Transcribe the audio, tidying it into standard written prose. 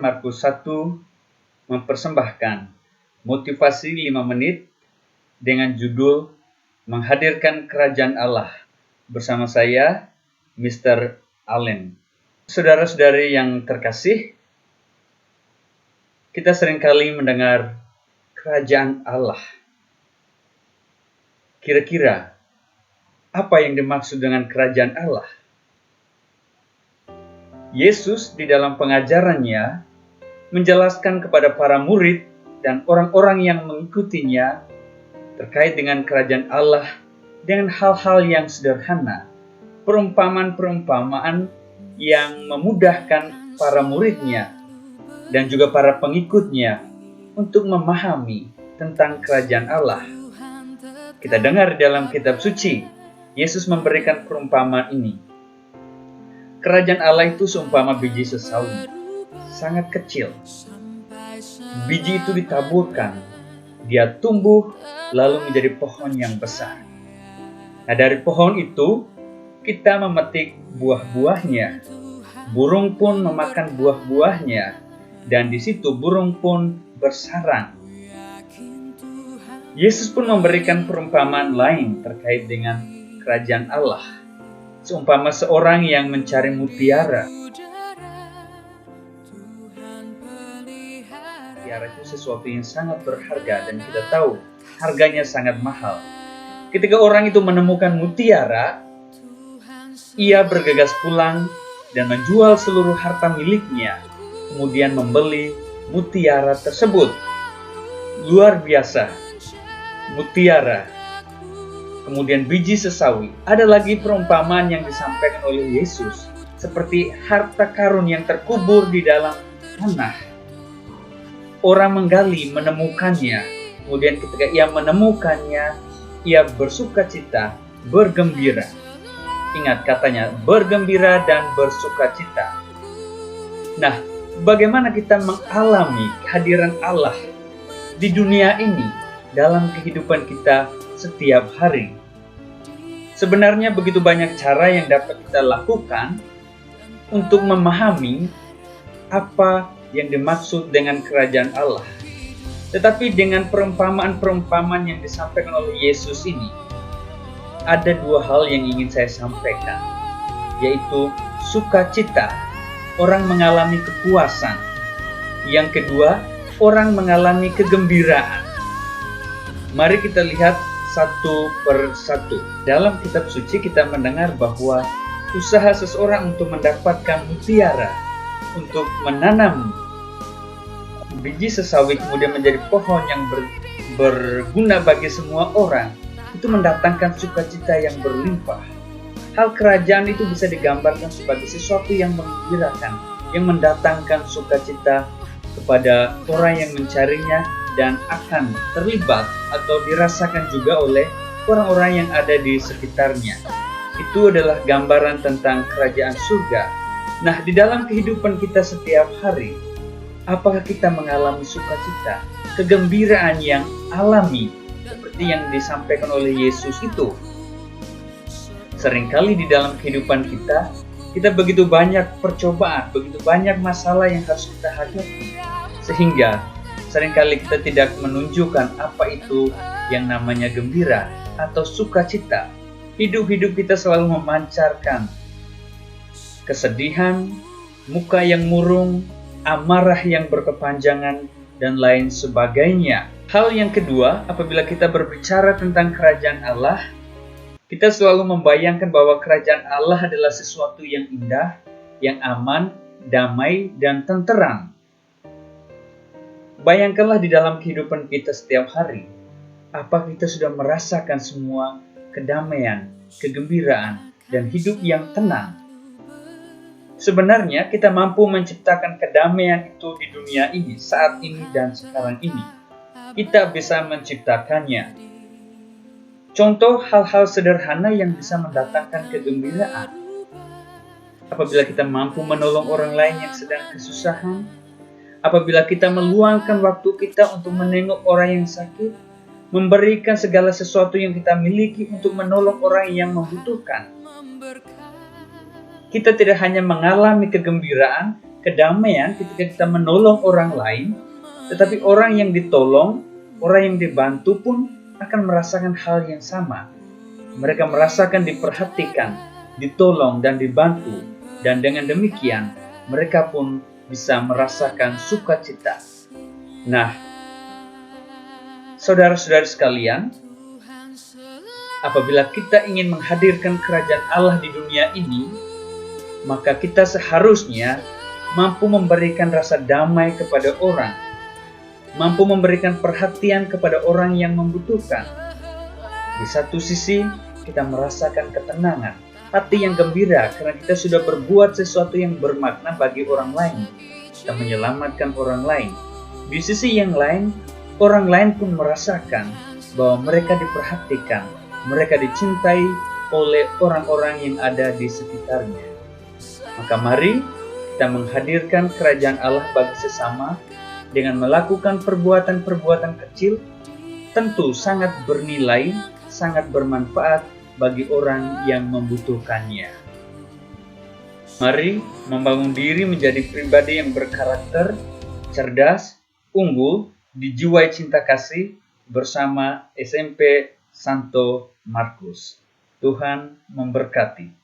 Markus 1 mempersembahkan motivasi 5 menit dengan judul Menghadirkan Kerajaan Allah bersama saya, Mr. Allen. Saudara-saudari yang terkasih, kita seringkali mendengar kerajaan Allah. Kira-kira apa yang dimaksud dengan kerajaan Allah? Yesus di dalam pengajarannya menjelaskan kepada para murid dan orang-orang yang mengikutinya terkait dengan kerajaan Allah dengan hal-hal yang sederhana, perumpamaan-perumpamaan yang memudahkan para muridnya dan juga para pengikutnya untuk memahami tentang kerajaan Allah. Kita dengar dalam kitab suci, Yesus memberikan perumpamaan ini. Kerajaan Allah itu seumpama biji sesawi, sangat kecil. Biji itu ditaburkan, dia tumbuh lalu menjadi pohon yang besar. Nah, dari pohon itu kita memetik buah-buahnya. Burung pun memakan buah-buahnya, dan di situ burung pun bersarang. Yesus pun memberikan perumpamaan lain terkait dengan kerajaan Allah. Seumpama seorang yang mencari mutiara. Mutiara itu sesuatu yang sangat berharga dan kita tahu harganya sangat mahal. Ketika orang itu menemukan mutiara, ia bergegas pulang dan menjual seluruh harta miliknya, kemudian membeli mutiara tersebut. Luar biasa. Mutiara. Kemudian biji sesawi. Ada lagi perumpamaan yang disampaikan oleh Yesus seperti harta karun yang terkubur di dalam tanah. Orang menggali menemukannya. Kemudian ketika ia menemukannya, ia bersukacita, bergembira. Ingat katanya, bergembira dan bersukacita. Nah, bagaimana kita mengalami kehadiran Allah di dunia ini dalam kehidupan kita setiap hari? Sebenarnya begitu banyak cara yang dapat kita lakukan untuk memahami apa yang dimaksud dengan kerajaan Allah. Tetapi dengan perumpamaan-perumpamaan yang disampaikan oleh Yesus ini, ada dua hal yang ingin saya sampaikan, yaitu sukacita, orang mengalami kepuasan. Yang kedua, orang mengalami kegembiraan. Mari kita lihat satu per satu. Dalam kitab suci kita mendengar bahwa usaha seseorang untuk mendapatkan mutiara, untuk menanam biji sesawi kemudian menjadi pohon yang berguna bagi semua orang, itu mendatangkan sukacita yang berlimpah. Hal kerajaan itu bisa digambarkan sebagai sesuatu yang menggembirakan, yang mendatangkan sukacita kepada orang yang mencarinya dan akan terlibat atau dirasakan juga oleh orang-orang yang ada di sekitarnya. Itu adalah gambaran tentang kerajaan surga. Nah, di dalam kehidupan kita setiap hari, apakah kita mengalami sukacita, kegembiraan yang alami seperti yang disampaikan oleh Yesus itu? Seringkali di dalam kehidupan kita begitu banyak percobaan, begitu banyak masalah yang harus kita hadapi, sehingga seringkali kita tidak menunjukkan apa itu yang namanya gembira atau sukacita. Hidup-hidup kita selalu memancarkan kesedihan, muka yang murung, amarah yang berkepanjangan, dan lain sebagainya. Hal yang kedua, apabila kita berbicara tentang kerajaan Allah, kita selalu membayangkan bahwa kerajaan Allah adalah sesuatu yang indah, yang aman, damai, dan tenteram. Bayangkanlah di dalam kehidupan kita setiap hari, apa kita sudah merasakan semua kedamaian, kegembiraan, dan hidup yang tenang. Sebenarnya kita mampu menciptakan kedamaian itu di dunia ini, saat ini dan sekarang ini. Kita bisa menciptakannya. Contoh hal-hal sederhana yang bisa mendatangkan kegembiraan. Apabila kita mampu menolong orang lain yang sedang kesusahan, apabila kita meluangkan waktu kita untuk menengok orang yang sakit, memberikan segala sesuatu yang kita miliki untuk menolong orang yang membutuhkan. Kita tidak hanya mengalami kegembiraan, kedamaian ketika kita menolong orang lain, tetapi orang yang ditolong, orang yang dibantu pun akan merasakan hal yang sama. Mereka merasakan diperhatikan, ditolong, dan dibantu. Dan dengan demikian, mereka pun bisa merasakan sukacita. Nah, saudara-saudara sekalian, apabila kita ingin menghadirkan kerajaan Allah di dunia ini, maka kita seharusnya mampu memberikan rasa damai kepada orang, mampu memberikan perhatian kepada orang yang membutuhkan. Di satu sisi, kita merasakan ketenangan, hati yang gembira karena kita sudah berbuat sesuatu yang bermakna bagi orang lain. Kita menyelamatkan orang lain. Di sisi yang lain, orang lain pun merasakan bahwa mereka diperhatikan, mereka dicintai oleh orang-orang yang ada di sekitarnya. Maka mari kita menghadirkan kerajaan Allah bagi sesama dengan melakukan perbuatan-perbuatan kecil, tentu sangat bernilai, sangat bermanfaat bagi orang yang membutuhkannya. Mari membangun diri menjadi pribadi yang berkarakter, cerdas, unggul, dijiwai cinta kasih bersama SMP Santo Markus. Tuhan memberkati.